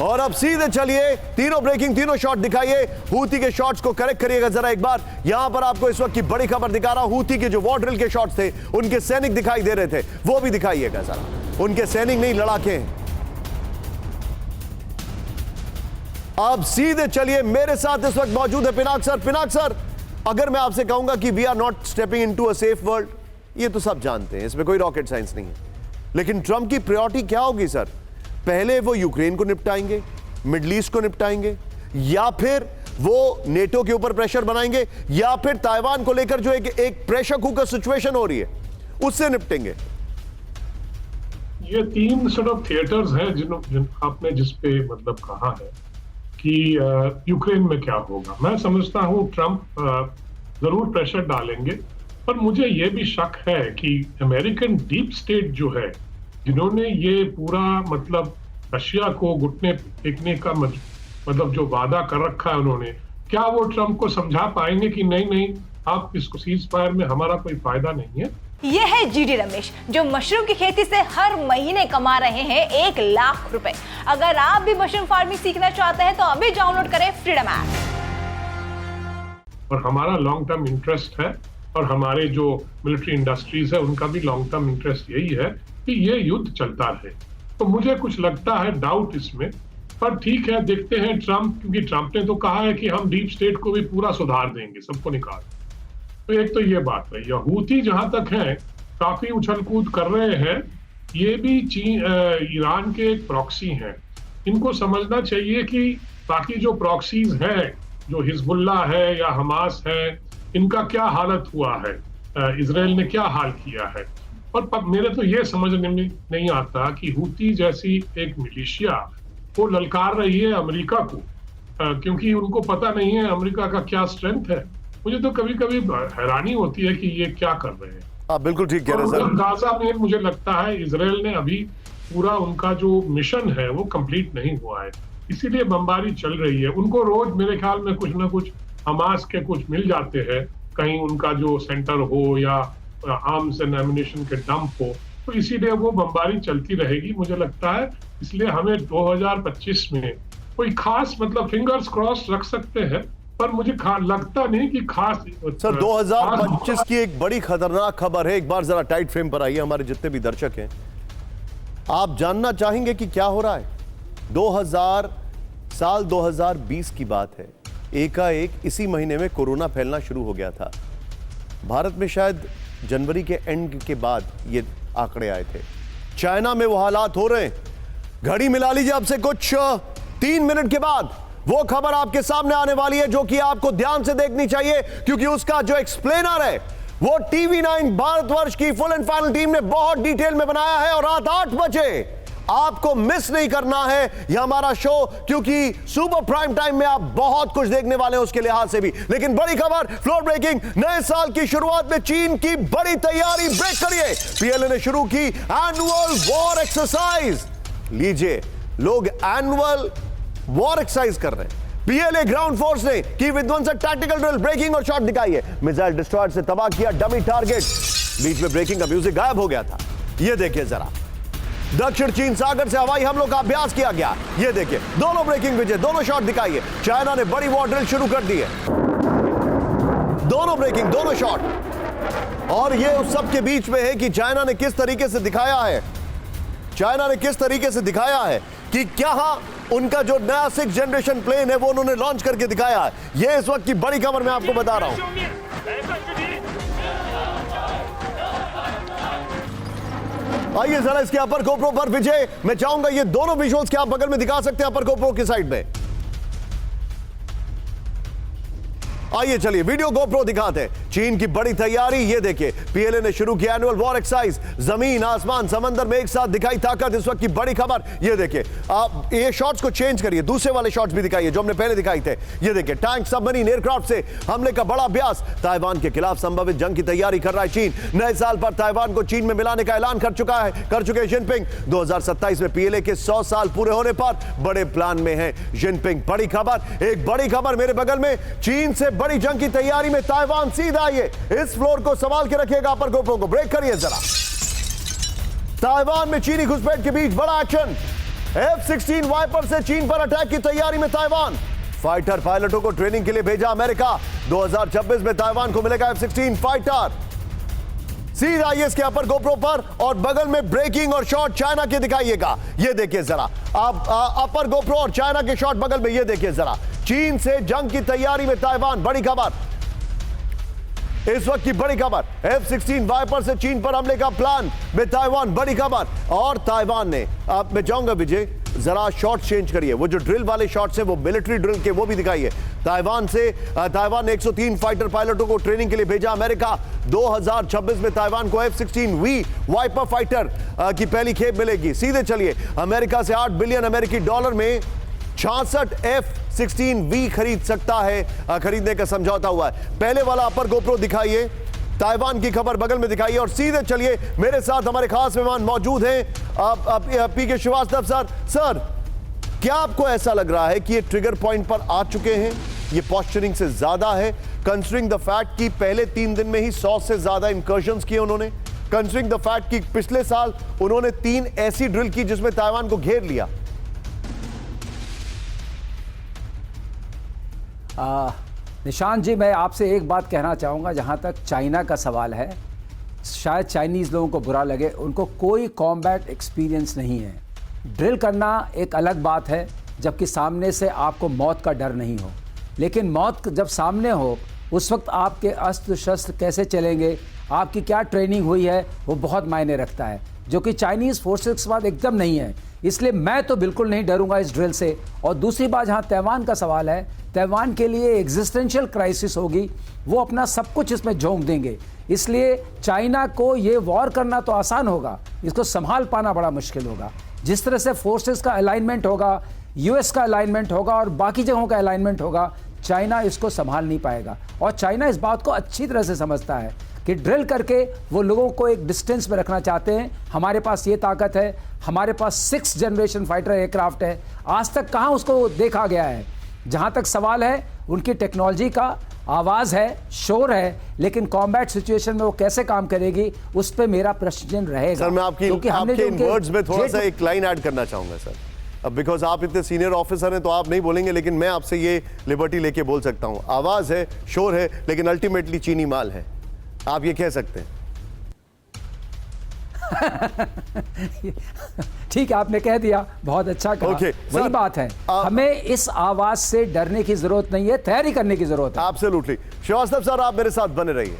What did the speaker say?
और अब सीधे चलिए, तीनों ब्रेकिंग, तीनों शॉट दिखाइए। हूती के शॉट्स को करेक्ट करिएगा जरा एक बार। यहां पर आपको इस वक्त की बड़ी खबर दिखा रहा हूं। हूती के जो वॉर ड्रिल के शॉट्स थे, उनके सैनिक दिखाई दे रहे थे, वो भी दिखाइएगा जरा। उनके सैनिक नहीं, लड़ाके हैं। अब सीधे चलिए, मेरे साथ इस वक्त मौजूद है पिनाक सर। पिनाक सर, अगर मैं आपसे कहूंगा कि we are not stepping into a safe world, ये तो सब जानते हैं, इसमें कोई रॉकेट साइंस नहीं है, लेकिन ट्रंप की प्रायोरिटी क्या होगी सर? पहले वो यूक्रेन को निपटाएंगे, मिडिल ईस्ट को निपटाएंगे, या फिर वो नेटो के ऊपर प्रेशर बनाएंगे, या फिर ताइवान को लेकर जो एक प्रेशर कुकर सिचुएशन हो रही है उससे निपटेंगे? ये तीन सॉर्ट ऑफ थिएटर्स हैं जिन आपने जिस पे मतलब कहा है कि यूक्रेन में क्या होगा। मैं समझता हूं ट्रंप जरूर प्रेशर डालेंगे, पर मुझे ये भी शक है कि अमेरिकन डीप स्टेट जो है, जिन्होंने ये पूरा मतलब रशिया को घुटने टेकने का मतलब जो वादा कर रखा है उन्होंने, क्या वो ट्रंप को समझा पाएंगे कि नहीं नहीं, आप इसको सीज फायर में हमारा कोई फायदा नहीं है। ये है जीडी रमेश, जो मशरूम की खेती से हर महीने कमा रहे हैं 1 लाख रुपए। अगर आप भी मशरूम फार्मिंग सीखना चाहते हैं तो अभी डाउनलोड करें फ्रीडम ऐप। और हमारा लॉन्ग टर्म इंटरेस्ट है, और हमारे जो मिलिट्री इंडस्ट्रीज है उनका भी लॉन्ग टर्म इंटरेस्ट यही है कि ये युद्ध चलता रहे। तो मुझे कुछ लगता है डाउट इसमें, पर ठीक है, देखते हैं ट्रंप, क्योंकि ट्रंप ने तो कहा है कि हम डीप स्टेट को भी पूरा सुधार देंगे, सबको निकाल। तो एक तो ये बात है। या हूती जहां तक है काफी उछल कूद कर रहे हैं, ये भी ईरान के एक प्रॉक्सी हैं। इनको समझना चाहिए कि बाकी जो प्रॉक्सीज हैं, जो हिजबुल्ला है या हमास है, इनका क्या हालत हुआ है, इजराइल ने क्या हाल किया है। और मेरे तो ये समझने में नहीं आता कि हूती जैसी एक मिलिशिया वो ललकार रही है अमेरिका को, क्योंकि उनको पता नहीं है अमेरिका का क्या स्ट्रेंथ है। मुझे तो कभी कभी हैरानी होती है कि ये क्या कर रहे हैं। आप बिल्कुल ठीक कह रहे हैं सर। गाजा में मुझे लगता है इजराइल ने अभी पूरा उनका जो मिशन है वो कंप्लीट नहीं हुआ है, इसीलिए बमबारी चल रही है। उनको रोज मेरे ख्याल में कुछ ना कुछ हमास के कुछ मिल जाते हैं, कहीं उनका जो सेंटर हो या आर्म्स एंड एम्युनिशन के डंप हो, तो इसीलिए वो बमबारी चलती रहेगी मुझे लगता है। इसलिए हमें 2025 में कोई खास मतलब फिंगर्स क्रॉस रख सकते हैं, पर मुझे लगता नहीं कि खास। सर 2025 की एक बड़ी खतरनाक खबर है, एक बार जरा टाइट फ्रेम पर आइए, हमारे जितने भी दर्शक हैं आप जानना चाहेंगे कि क्या हो रहा है। 2020 की बात है, एकाएक इसी महीने में कोरोना फैलना शुरू हो गया था। भारत में शायद जनवरी के एंड के बाद ये आंकड़े आए थे। चाइना में वो हालात हो रहे हैं। घड़ी मिला लीजिए, अब से कुछ 3 मिनट के बाद वो खबर आपके सामने आने वाली है, जो कि आपको ध्यान से देखनी चाहिए, क्योंकि उसका जो एक्सप्लेनर है वो TV9 भारतवर्ष की फुल एंड फाइनल टीम ने बहुत डिटेल में बनाया है। और रात 8 बजे आपको मिस नहीं करना है यह हमारा शो, क्योंकि सुपर प्राइम टाइम में आप बहुत कुछ देखने वाले हैं उसके लिहाज से भी। लेकिन बड़ी खबर, फ्लोर ब्रेकिंग, नए साल की शुरुआत में चीन की बड़ी तैयारी। ब्रेक करिए, PLA ने शुरू की एनुअल वॉर एक्सरसाइज। लीजिए, लोग एनुअल वॉर एक्सरसाइज कर रहे हैं। PLA ग्राउंड फोर्स ने की विध्वंसक टैक्टिकल ड्रिल, ब्रेकिंग और शॉट दिखाई है। मिसाइल डिस्ट्रॉयर से तबाह किया डमी टारगेट। बीच में ब्रेकिंग का म्यूजिक गायब हो गया था। यह देखिए जरा, दक्षिण चीन सागर से हवाई हमलों का अभ्यास किया गया। यह देखिए, दोनों ब्रेकिंग विजय, दोनों शॉट दिखाइए। चाइना ने बड़ी वॉर ड्रिल शुरू कर दी है। दोनों ब्रेकिंग, दोनों शॉट। और यह उस सब के बीच में है कि चाइना ने किस तरीके से दिखाया है, कि क्या उनका जो नया 6th जनरेशन प्लेन है वो उन्होंने लॉन्च करके दिखाया है। यह इस वक्त की बड़ी खबर मैं आपको बता रहा हूं। आइए जरा इसके अपर गोप्रो पर विजय, मैं चाहूंगा ये दोनों विजुअल्स के आप बगल में दिखा सकते हैं अपर गोप्रो की साइड में। आइए चलिए वीडियो गोप्रो दिखाते हैं। चीन की बड़ी तैयारी, ये देखिए, PLA ने शुरू किया एनुअल वॉर एक्सरसाइज। जमीन, आसमान, समंदर में एक साथ दिखाई ताकत, इस वक्त की बड़ी खबर। ये देखिए, आप ये शॉट्स को चेंज करिए, दूसरे वाले शॉट्स भी दिखाइए जो हमने पहले दिखाई थे। ये देखिए, टैंक, सबमरीन, एयरक्राफ्ट से हमले का बड़ा अभ्यास। ताइवान के खिलाफ संभावित जंग की तैयारी कर रहा है चीन। नए साल पर ताइवान को चीन में मिलाने का ऐलान कर चुके जिनपिंग। 2027 में PLA के 100 साल पूरे होने पर बड़े प्लान में है जिनपिंग। बड़ी खबर, एक बड़ी खबर मेरे बगल में, चीन से बड़ी जंग की तैयारी में ताइवान। सीधा आइए, इस फ्लोर को संभाल के रखिएगा, अपर गोप्रो को ब्रेक करिए जरा। ताइवान में चीनी घुसपैठ के बीच बड़ा एक्शन। F-16 वाइपर से चीन पर अटैक की तैयारी में ताइवान। फाइटर पायलटों को ट्रेनिंग के लिए भेजा अमेरिका। 2026 में ताइवान को मिलेगा F-16 फाइटर। सीधा आइए इसके अपर गोप्रो पर और बगल में ब्रेकिंग और शॉट चाइना के दिखाइएगा। ये देखिए जरा, आप अपर गोप्रो और चाइना के शॉट बगल में, ये देखिए जरा। चीन से जंग की तैयारी में ताइवान, बड़ी खबर इस वक्त की बड़ी खबर। F-16 वाइपर से चीन पर हमले का प्लान में ताइवान, बड़ी खबर। और ताइवान ने, अब मैं जाऊंगा विजय, जरा शॉट चेंज करिए, वो जो ड्रिल वाले शॉट्स हैं वो मिलिट्री ड्रिल के, वो भी दिखाइए। ताइवान ने 103 फाइटर पायलटों को ट्रेनिंग के लिए भेजा अमेरिका। 2026 में ताइवान को F-16V वाइपर फाइटर की पहली खेप मिलेगी। सीधे चलिए, अमेरिका से $8 बिलियन अमेरिकी डॉलर में 66 F-16V खरीद सकता है, खरीदने का समझौता हुआ है। पहले वाला अपर गोप्रो दिखाइए, ताइवान की खबर बगल में दिखाइए और सीधे चलिए, मेरे साथ हमारे खास मेहमान मौजूद हैं पीके श्रीवास्तव सर, क्या आपको ऐसा लग रहा है कि ये ट्रिगर पॉइंट पर आ चुके हैं? ये पॉस्चरिंग से ज्यादा है, कंसिडरिंग द फैक्ट कि पहले 3 दिन में ही 100 से ज्यादा इंकर्शंस किए उन्होंने, कंसिडरिंग द फैक्ट कि पिछले साल उन्होंने 3 ऐसी ड्रिल की जिसमें ताइवान को घेर लिया। निशांत जी, मैं आपसे एक बात कहना चाहूँगा। जहाँ तक चाइना का सवाल है, शायद चाइनीज़ लोगों को बुरा लगे, उनको कोई कॉम्बैट एक्सपीरियंस नहीं है। ड्रिल करना एक अलग बात है, जबकि सामने से आपको मौत का डर नहीं हो। लेकिन मौत जब सामने हो, उस वक्त आपके अस्त्र शस्त्र कैसे चलेंगे, आपकी क्या ट्रेनिंग हुई है, वो बहुत मायने रखता है, जो कि चाइनीज़ फोर्सेस के बाद एकदम नहीं है। इसलिए मैं तो बिल्कुल नहीं डरूंगा इस ड्रिल से। और दूसरी बात, जहाँ ताइवान का सवाल है, ताइवान के लिए एग्जिस्टेंशियल क्राइसिस होगी, वो अपना सब कुछ इसमें झोंक देंगे। इसलिए चाइना को ये वॉर करना तो आसान होगा, इसको संभाल पाना बड़ा मुश्किल होगा। जिस तरह से फोर्सेस का अलाइनमेंट होगा, यूएस का अलाइनमेंट होगा और बाकी जगहों का अलाइनमेंट होगा, चाइना इसको संभाल नहीं पाएगा। और चाइना इस बात को अच्छी तरह से समझता है कि ड्रिल करके वो लोगों को एक डिस्टेंस में रखना चाहते हैं। हमारे पास ये ताकत है, हमारे पास 6th जनरेशन फाइटर एयरक्राफ्ट है, आज तक कहाँ उसको देखा गया है। जहाँ तक सवाल है, उनकी टेक्नोलॉजी का आवाज़ है, शोर है, लेकिन कॉम्बैट सिचुएशन में वो कैसे काम करेगी, उस पर मेरा प्रश्न रहेगा। सर, मैं आपके इन वर्ड्स में थोड़ा सा एक लाइन ऐड करना चाहूँगा सर। अब बिकॉज आप इतने सीनियर ऑफिसर हैं तो आप नहीं बोलेंगे, लेकिन मैं आपसे ये लिबर्टी लेके बोल सकता हूँ। आवाज़ है, शोर है, लेकिन अल्टीमेटली चीनी माल है, आप ये कह सकते हैं। ठीक है, आपने कह दिया, बहुत अच्छा कहा। वही बात है, हमें इस आवाज से डरने की जरूरत नहीं है, तैयारी करने की जरूरत है। एब्सोल्युटली। श्रीवास्तव सर, आप मेरे साथ बने रहिए।